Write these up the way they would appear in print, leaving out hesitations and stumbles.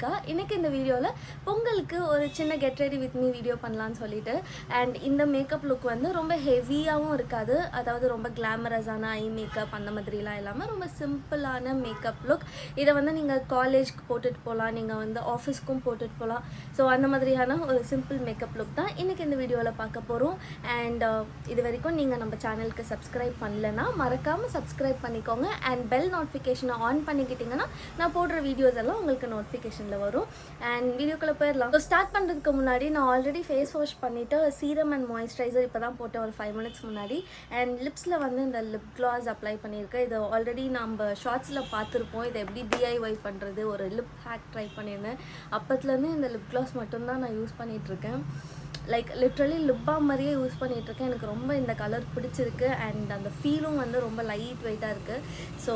Monica. இன்னைக்கு இந்த வீடியோவில் பொங்கலுக்கு ஒரு சின்ன get ready with me video பண்ணலான்னு சொல்லிட்டு அண்ட் இந்த மேக்கப் லுக் வந்து ரொம்ப ஹெவியாகவும் இருக்காது, அதாவது ரொம்ப கிளாமரஸான ஐ மேக்கப் அந்த மாதிரிலாம் இல்லாமல் ரொம்ப சிம்பிளான மேக்கப் லுக். இதை வந்து நீங்கள் காலேஜ்க்கு போட்டுட்டு போகலாம், நீங்கள் வந்து ஆஃபீஸ்க்கும் போட்டுட்டு போகலாம். ஸோ அந்த மாதிரியான ஒரு சிம்பிள் மேக்கப் லுக் தான் இன்றைக்கி இந்த வீடியோவில் பார்க்க போகிறோம். அண்ட் இது வரைக்கும் நீங்கள் நம்ம சேனலுக்கு சப்ஸ்கிரைப் பண்ணலைன்னா மறக்காமல் சப்ஸ்கிரைப் பண்ணிக்கோங்க அண்ட் பெல் நோட்டிஃபிகேஷனை ஆன் பண்ணிக்கிட்டிங்கன்னா நான் போடுற வீடியோஸ் எல்லாம் உங்களுக்கு நோட்டிஃபிகேஷனில் வரும். அண்ட் வீடியோக்குள்ளே போயிடலாம். ஸோ ஸ்டார்ட் பண்ணுறதுக்கு முன்னாடி நான் ஆல்ரெடி ஃபேஸ் வாஷ் பண்ணிவிட்டு சீரம் அண்ட் மாய்ஸ்சரைசர் இப்போ தான் போட்டேன் ஒரு 5 minutes முன்னாடி. அண்ட் லிப்ஸில் வந்து இந்த லிப் கிளாஸ் அப்ளை பண்ணியிருக்கேன். இது ஆல்ரெடி நம்ம ஷார்ட்ஸில் பார்த்துருப்போம், இதை எப்படி DIY பண்ணுறது, ஒரு லிப் ஹேக் ட்ரை பண்ணியிருந்தேன். அப்போத்துலேருந்து இந்த லிப் கிளாஸ் மட்டும்தான் நான் யூஸ் பண்ணிகிட்ருக்கேன். லைக் லிட்ரலி லிப் பாம் மாதிரியே யூஸ் பண்ணிகிட்ருக்கேன். எனக்கு ரொம்ப இந்த கலர் பிடிச்சிருக்கு அண்ட் அந்த ஃபீலும் வந்து ரொம்ப லைட் வெயிட்டாக இருக்குது. ஸோ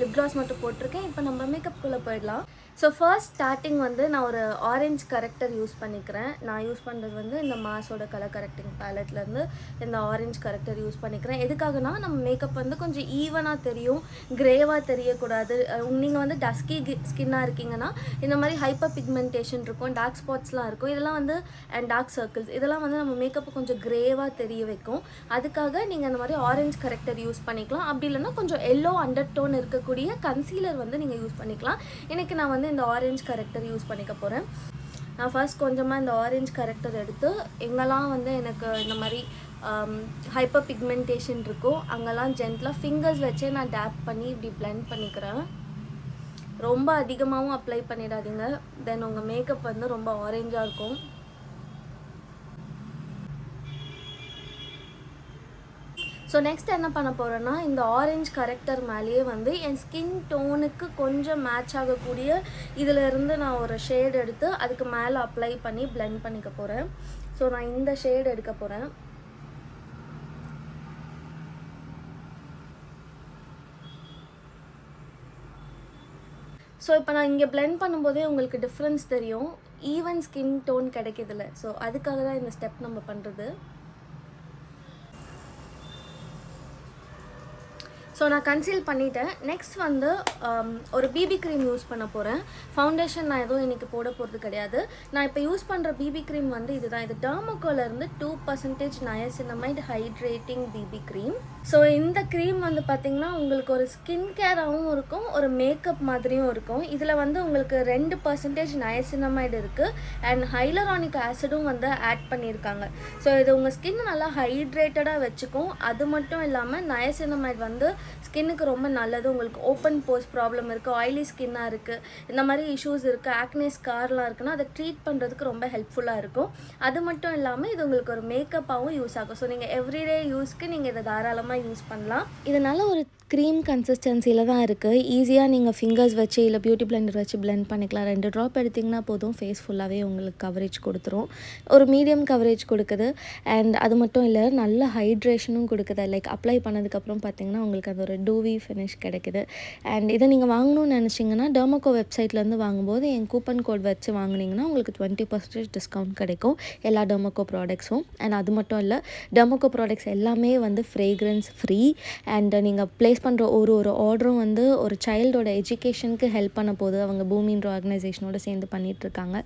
லிப் கிளாஸ் மட்டும் போட்டிருக்கேன். இப்போ நம்ம மேக்கப்புக்குள்ளே போயிடலாம். ஸோ ஃபர்ஸ்ட் ஸ்டார்டிங் வந்து நான் ஒரு ஆரஞ்ச் கரெக்டர் யூஸ் பண்ணிக்கிறேன். நான் யூஸ் பண்ணுறது வந்து இந்த மாஸோட கலர் கரெக்டிங் பேலட்லேருந்து இந்த ஆரஞ்ச் கரெக்டர் யூஸ் பண்ணிக்கிறேன். எதுக்காகனா நம்ம மேக்கப் வந்து கொஞ்சம் ஈவனாக தெரியும், கிரேவாக தெரியக்கூடாது. நீங்கள் வந்து டஸ்கி ஸ்கின்னாக இருக்கீங்கன்னா இந்த மாதிரி ஹைப்பர் பிக்மெண்டேஷன் இருக்கும், டார்க் ஸ்பாட்ஸ்லாம் இருக்கும், இதெல்லாம் வந்து அண்ட் டார்க் சர்க்கிள்ஸ், இதெல்லாம் வந்து நம்ம மேக்கப்பு கொஞ்சம் கிரேவாக தெரிய வைக்கும். அதுக்காக நீங்கள் இந்த மாதிரி ஆரஞ்ச் கரெக்டர் யூஸ் பண்ணிக்கலாம். அப்படி இல்லைன்னா கொஞ்சம் எல்லோ அண்டர் டோன் இருக்கக்கூடிய கன்சீலர் வந்து நீங்கள் யூஸ் பண்ணிக்கலாம். எனக்கு நான் வந்து இந்த ஆரஞ்ச் கரெக்டர் யூஸ் பண்ணிக்க போகிறேன். நான் ஃபர்ஸ்ட் கொஞ்சமாக இந்த ஆரஞ்ச் கரெக்டர் எடுத்து எங்கெல்லாம் வந்து எனக்கு இந்த மாதிரி ஹைப்பர் பிக்மெண்டேஷன் இருக்கோ அங்கெல்லாம் ஜென்டலாக ஃபிங்கர்ஸ் வச்சே நான் டேப் பண்ணி இப்படி பிளெண்ட் பண்ணிக்கிறேன். ரொம்ப அதிகமாகவும் அப்ளை பண்ணிடாதீங்க, தென் உங்கள் மேக்கப் வந்து ரொம்ப ஆரஞ்சாக இருக்கும். ஸோ நெக்ஸ்ட் என்ன பண்ண போகிறேன்னா, இந்த ஆரஞ்ச் கரெக்டர் மேலேயே வந்து என் ஸ்கின் டோனுக்கு கொஞ்சம் மேட்ச் ஆகக்கூடிய இதிலேருந்து நான் ஒரு ஷேட் எடுத்து அதுக்கு மேலே அப்ளை பண்ணி பிளெண்ட் பண்ணிக்க போகிறேன். ஸோ நான் இந்த ஷேட் எடுக்க போகிறேன். ஸோ இப்போ நான் இங்கே பிளெண்ட் பண்ணும்போதே உங்களுக்கு டிஃப்ரென்ஸ் தெரியும், ஈவன் ஸ்கின் டோன் கிடைக்கிதில்ல. ஸோ அதுக்காக தான் இந்த ஸ்டெப் நம்ம பண்ணுறது. ஸோ நான் கன்சீல் பண்ணிவிட்டேன். நெக்ஸ்ட் வந்து ஒரு பிபி க்ரீம் யூஸ் பண்ண போகிறேன். ஃபவுண்டேஷன் நான் எதுவும் இன்றைக்கி போட போகிறது கிடையாது. நான் இப்போ யூஸ் பண்ணுற பிபி க்ரீம் வந்து இதுதான். இது டெர்மோகோலேருந்து 2% niacinamide hydrating BP cream. So இந்த க்ரீம் வந்து பார்த்திங்கன்னா உங்களுக்கு ஒரு ஸ்கின் கேராகவும் இருக்கும், ஒரு மேக்கப் மாதிரியும் இருக்கும். இதில் வந்து உங்களுக்கு 2% நயசினமைட் இருக்குது அண்ட் ஹைலரானிக் ஆசிடும் வந்து ஆட் பண்ணியிருக்காங்க. ஸோ இது உங்கள் ஸ்கின் நல்லா ஹைட்ரேட்டடாக வச்சுக்கும். அது மட்டும் இல்லாமல் நயசினமைட் வந்து ஸ்கின்னுக்கு ரொம்ப நல்லது. உங்களுக்கு ஓப்பன் போஸ் ப்ராப்ளம் இருக்குது, ஆயிலி ஸ்கின்னாக இருக்குது, இந்த மாதிரி இஷ்யூஸ் இருக்குது, ஆக்னே ஸ்கார்லாம் இருக்குன்னா அதை ட்ரீட் பண்ணுறதுக்கு ரொம்ப ஹெல்ப்ஃபுல்லாக இருக்கும். அது மட்டும் இல்லாமல் இது உங்களுக்கு ஒரு மேக்கப்பாகவும் யூஸ் ஆகும். ஸோ நீங்கள் எவ்ரிடே யூஸ்க்கு நீங்கள் இதை தாராளமாக யூஸ் பண்ணலாம். இதனால் ஒரு க்ரீம் கன்சிஸ்டன்சியில் தான் இருக்குது. ஈஸியாக நீங்கள் ஃபிங்கர்ஸ் வச்சு இல்லை பியூட்டி பிளெண்டர் வச்சு பிளெண்ட் பண்ணிக்கலாம். 2 ட்ராப் எடுத்திங்கன்னா போதும், ஃபேஸ் ஃபுல்லாகவே உங்களுக்கு கவரேஜ் கொடுத்துரும். ஒரு மீடியம் கவரேஜ் கொடுக்குது அண்ட் அது மட்டும் இல்லை நல்ல ஹைட்ரேஷனும் கொடுக்குது. லைக் அப்ளை பண்ணதுக்கப்புறம் பார்த்திங்கன்னா உங்களுக்கு அது ஒரு டூவி ஃபினிஷ் கிடைக்குது. அண்ட் இதை நீங்கள் வாங்கணும்னு நினச்சிங்கன்னா டெர்மோகோ வெப்சைட்லேருந்து வாங்கும்போது என் கூப்பன் கோட் வச்சு வாங்கினீங்கன்னா உங்களுக்கு 20% டிஸ்கவுண்ட் கிடைக்கும் எல்லா டெர்மோகோ ப்ராடக்ட்ஸும். அண்ட் அது மட்டும் இல்லை, டெர்மோகோ ப்ராடக்ட்ஸ் எல்லாமே வந்து ஃப்ரேக்ரன்ஸ் ஃப்ரீ அண்ட் நீங்கள் ப்ளேஸ் பண்ணுற ஒரு ஆர்டரும் வந்து ஒரு சைல்டோட எஜுகேஷனுக்கு ஹெல்ப் பண்ண போது அவங்க பூமின்ற ஆர்கனைசேஷனோட சேர்ந்து பண்ணிகிட்ருக்காங்க.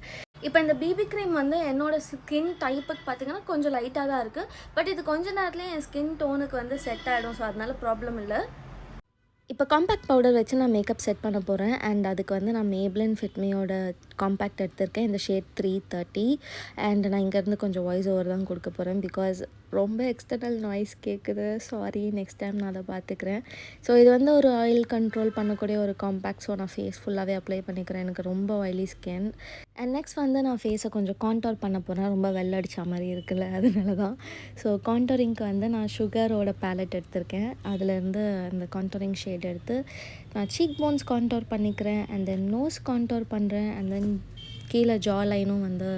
இப்போ இந்த பிபி க்ரீம் வந்து என்னோடய ஸ்கின் டைப்புக்கு பார்த்திங்கன்னா கொஞ்சம் லைட்டாக தான் இருக்குது. பட் இது கொஞ்ச நேரத்துலேயே என் ஸ்கின் டோனுக்கு வந்து செட் ஆகிடும். ஸோ அதனால ப்ராப்ளம் இல்லை. இப்போ காம்பேக்ட் பவுடர் வச்சு நான் மேக்கப் செட் பண்ண போகிறேன். அண்ட் அதுக்கு வந்து நான் மேப்ளின் ஃபிட்மியோட காம்பேக்ட் எடுத்திருக்கேன், இந்த ஷேட் 330. அண்ட் நான் இங்கேருந்து கொஞ்சம் வாய்ஸ் ஓவர் தான் கொடுக்க போகிறேன் பிகாஸ் ரொம்ப எக்ஸ்டர்னல் நாய்ஸ் கேட்குது. சாரி, நெக்ஸ்ட் டைம் நான் அதை பார்த்துக்கிறேன். ஸோ இது வந்து ஒரு ஆயில் கண்ட்ரோல் பண்ணக்கூடிய ஒரு காம்பேக்ட். ஸோ நான் ஃபேஸ் ஃபுல்லாகவே அப்ளை பண்ணிக்கிறேன், எனக்கு ரொம்ப ஆயிலி ஸ்கின். அண்ட் நெக்ஸ்ட் வந்து நான் ஃபேஸை கொஞ்சம் கான்டோர் பண்ண போகிறேன். ரொம்ப வெள்ளடிச்ச மாதிரி இருக்குல்ல, அதனால தான். ஸோ கான்டோரிங்க்கு வந்து நான் சுகரோட பேலட் எடுத்திருக்கேன். அதுலேருந்து அந்த கான்டோரிங் ஷேட் எடுத்து நான் சீக் போன்ஸ் கான்டோர் பண்ணிக்கிறேன் அண்ட் தென் நோஸ் கான்டோர் பண்ணுறேன் அண்ட் தென் கீழே ஜா லைனும் வந்து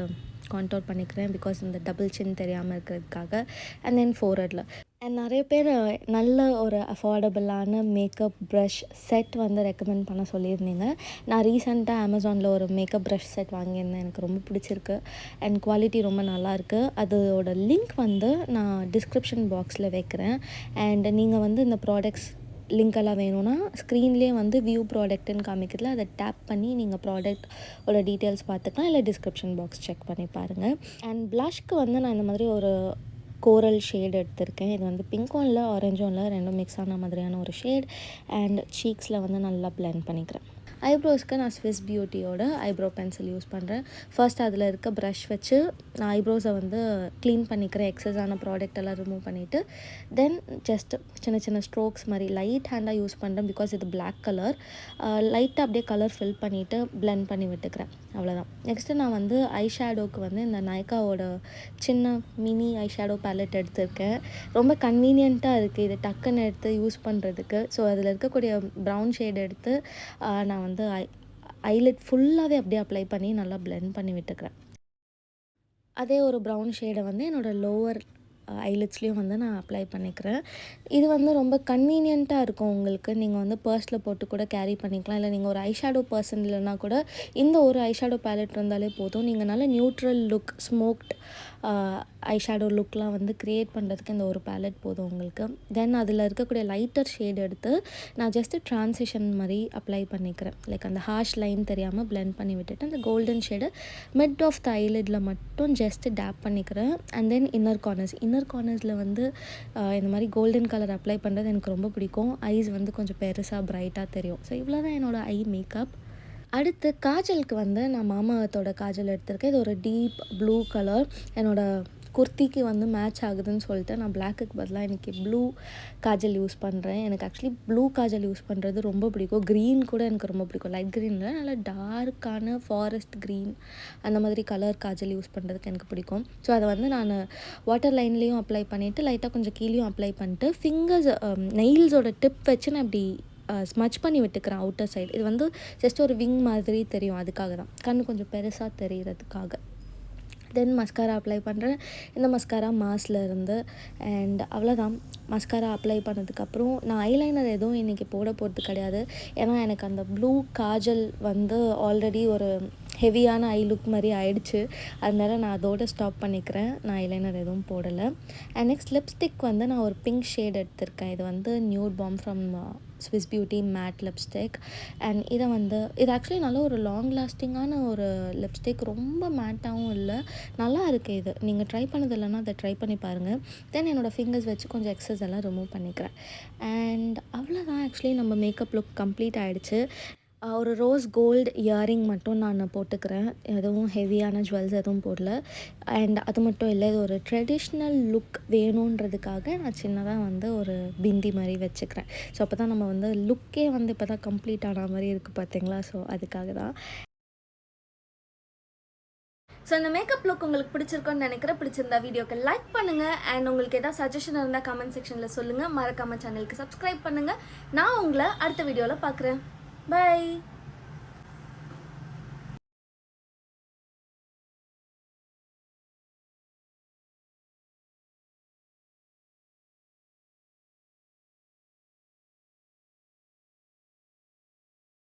கான்டோர் பண்ணிக்கிறேன் பிகாஸ் இந்த டபுள் சின் தெரியாமல் இருக்கிறதுக்காக. அண்ட் தென் ஃபோர்ஹெட்டில் அண்ட் நிறைய பேர் நல்ல ஒரு அஃபோர்டபுளான மேக்கப் ப்ரஷ் செட் வந்து ரெக்கமெண்ட் பண்ண சொல்லியிருந்தீங்க. நான் ரீசெண்டாக அமேசானில் ஒரு மேக்கப் ப்ரஷ் செட் வாங்கியிருந்தேன், எனக்கு ரொம்ப பிடிச்சிருக்கு அண்ட் குவாலிட்டி ரொம்ப நல்லாயிருக்கு. அதோட லிங்க் வந்து நான் டிஸ்கிரிப்ஷன் பாக்ஸில் வைக்கிறேன். அண்ட் நீங்கள் வந்து இந்த ப்ராடக்ட்ஸ் லிங்க்கெல்லாம் வேணும்னா ஸ்க்ரீன்லேயே வந்து வியூ ப்ராடக்ட்டுன்னு காமிக்கிறதுல அதை டேப் பண்ணி நீங்கள் ப்ராடக்டோட டீட்டெயில்ஸ் பார்த்துக்கலாம், இல்லை டிஸ்கிரிப்ஷன் பாக்ஸ் செக் பண்ணி பாருங்கள். அண்ட் ப்ளஷ்க்கு வந்து நான் இந்த மாதிரி ஒரு கோரல் ஷேட் எடுத்திருக்கேன். இது வந்து பிங்க்கும் இல்லை ஆரஞ்சும் இல்லை, ரெண்டும் மிக்ஸ் ஆன மாதிரியான ஒரு ஷேட். அண்ட் சீக்ஸில் வந்து நல்லா பிளெண்ட் பண்ணிக்கிறேன். ஐப்ரோஸ்க்கு நான் ஸ்விஸ் பியூட்டியோட ஐப்ரோ பென்சில் யூஸ் பண்ணுறேன். ஃபர்ஸ்ட் அதில் இருக்க ப்ரஷ் வச்சு நான் ஐப்ரோஸை வந்து க்ளீன் பண்ணிக்கிறேன், எக்ஸஸான ப்ராடக்ட் எல்லாம் ரிமூவ் பண்ணிவிட்டு. தென் ஜஸ்ட் சின்ன சின்ன ஸ்ட்ரோக்ஸ் மாதிரி லைட் ஹேண்டாக யூஸ் பண்ணுறேன், பிகாஸ் இது பிளாக் கலர். லைட்டாக அப்படியே கலர் ஃபில் பண்ணிவிட்டு பிளெண்ட் பண்ணி விட்டுக்கிறேன், அவ்வளோதான். நெக்ஸ்ட்டு நான் வந்து ஐ ஷேடோவுக்கு வந்து இந்த நைக்காவோட சின்ன மினி ஐ ஷேடோ பேலட் எடுத்திருக்கேன். ரொம்ப கன்வீனியண்ட்டாக இருக்குது இது டக்குன்னு எடுத்து யூஸ் பண்ணுறதுக்கு. ஸோ அதில் இருக்கக்கூடிய ப்ரௌன் ஷேட் எடுத்து நான் வந்து ஐலிட் ஃபுல்லாகவே அப்படியே அப்ளை பண்ணி நல்லா பிளெண்ட் பண்ணி விட்டுக்கிறேன். அதே ஒரு ப்ரௌன் ஷேடை வந்து என்னோடய லோவர் ஐலிட்ஸ்லேயும் வந்து நான் அப்ளை பண்ணிக்கிறேன். இது வந்து ரொம்ப கன்வீனியண்ட்டாக இருக்கும் உங்களுக்கு. நீங்கள் வந்து பர்ஸில் போட்டு கூட கேரி பண்ணிக்கலாம், இல்லை நீங்கள் ஒரு ஐஷேடோ பர்சன் இல்லைனா கூட இந்த ஒரு ஐஷேடோ பேலட் இருந்தாலே போதும். நீங்கள் நல்ல நியூட்ரல் லுக், ஸ்மோக்ட் ஐஷேடோ லுக்லாம் வந்து க்ரியேட் பண்ணுறதுக்கு இந்த ஒரு பேலட் போதும் உங்களுக்கு. தென் அதில் இருக்கக்கூடிய லைட்டர் ஷேட் எடுத்து நான் ஜஸ்ட்டு ட்ரான்சிஷன் மாதிரி அப்ளை பண்ணிக்கிறேன். லைக் அந்த ஹார்ஷ் லைன் தெரியாமல் பிளெண்ட் பண்ணி விட்டுட்டு அந்த golden shade mid of the ஐலிடில் மட்டும் ஜஸ்ட்டு டேப் பண்ணிக்கிறேன். அண்ட் தென் இன்னர் கார்னர்ஸில் வந்து இந்த மாதிரி கோல்டன் கலர் அப்ளை பண்ணுறது எனக்கு ரொம்ப பிடிக்கும். ஐஸ் வந்து கொஞ்சம் பெருசாக ப்ரைட்டாக தெரியும். ஸோ இவ்வளோ தான் என்னோடய ஐ மேக்கப். அடுத்து காஜலுக்கு வந்து நான் மாமா எர்த்தோட காஜல் எடுத்திருக்கேன். இது ஒரு டீப் ப்ளூ கலர். என்னோடய குர்த்திக்கு வந்து மேட்ச் ஆகுதுன்னு சொல்லிட்டு நான் பிளாக்குக்கு பதிலாக இன்றைக்கி ப்ளூ காஜல் யூஸ் பண்ணுறேன். எனக்கு ஆக்சுவலி ப்ளூ காஜல் யூஸ் பண்ணுறது ரொம்ப பிடிக்கும். க்ரீன் கூட எனக்கு ரொம்ப பிடிக்கும். லைட் க்ரீனில் நல்லா டார்க்கான ஃபாரஸ்ட் க்ரீன் அந்த மாதிரி கலர் காஜல் யூஸ் பண்ணுறதுக்கு எனக்கு பிடிக்கும். ஸோ அதை வந்து நான் வாட்டர் லைன்லேயும் அப்ளை பண்ணிவிட்டு லைட்டாக கொஞ்சம் கீழேயும் அப்ளை பண்ணிட்டு ஃபிங்கர்ஸ் நெயில்ஸோட டிப் வச்சு நான் இப்படி ஸ்மச் பண்ணி விட்டுக்கிறேன் அவுட்டர் சைடு. இது வந்து ஜஸ்ட் ஒரு விங் மாதிரி தெரியும், அதுக்காக தான், கண்ணு கொஞ்சம் பெருசாக தெரிகிறதுக்காக. தென் மஸ்காரா அப்ளை பண்ணுறேன். இந்த மஸ்காரா மாஸில் இருந்து. அண்ட் அவ்வளோதான். மஸ்காரா அப்ளை பண்ணதுக்கப்புறம் நான் ஐலைனர் எதுவும் இன்றைக்கி போட போகிறது கிடையாது. ஏன்னா எனக்கு அந்த ப்ளூ காஜல் வந்து ஆல்ரெடி ஒரு ஹெவியான ஐ லுக் மாதிரி ஆயிடுச்சு. அதனால நான் அதோடு ஸ்டாப் பண்ணிக்கிறேன். நான் ஐலைனர் எதுவும் போடலை. அண்ட் நெக்ஸ்ட் லிப்ஸ்டிக் வந்து நான் ஒரு பிங்க் ஷேட் எடுத்திருக்கேன். இது வந்து nude balm from Swiss beauty matte lipstick. And இதை வந்து இது ஆக்சுவலி நல்ல ஒரு லாங் லாஸ்டிங்கான ஒரு லிப்ஸ்டிக், ரொம்ப மேட்டாகவும் இல்லை, நல்லா இருக்குது. இது நீங்கள் ட்ரை பண்ணது இல்லைன்னா அதை ட்ரை பண்ணி பாருங்கள். தென் என்னோடய ஃபிங்கர்ஸ் வச்சு கொஞ்சம் எக்ஸஸ் எல்லாம் ரிமூவ் பண்ணிக்கிறேன். அண்ட் அவ்வளோதான். ஆக்சுவலி நம்ம மேக்கப் லுக் கம்ப்ளீட் ஆகிடுச்சு. ஒரு ரோஸ் கோல்டு இயரிங் மட்டும் நான் போட்டுக்கிறேன். எதுவும் ஹெவியான ஜுவல்ஸ் எதுவும் போடல. அண்ட் அது மட்டும் இல்லை, இது ஒரு ட்ரெடிஷ்னல் லுக் வேணுன்றதுக்காக நான் சின்னதாக வந்து ஒரு பிந்தி மாதிரி வச்சுக்கிறேன். ஸோ அப்போ தான் நம்ம வந்து லுக்கே வந்து இப்போ தான் கம்ப்ளீட் ஆன மாதிரி இருக்குது பார்த்தீங்களா. ஸோ அதுக்காக தான். ஸோ இந்த மேக்கப் லுக் உங்களுக்கு பிடிச்சிருக்கோன்னு நினைக்கிறேன். பிடிச்சிருந்தா வீடியோக்கு லைக் பண்ணுங்கள். அண்ட் உங்களுக்கு எதாவது சஜஷன் இருந்தால் கமெண்ட் செக்ஷனில் சொல்லுங்கள். மறக்காமல் சேனலுக்கு சப்ஸ்கிரைப் பண்ணுங்கள். நான் உங்களை அடுத்த வீடியோவில் பார்க்குறேன். Bye.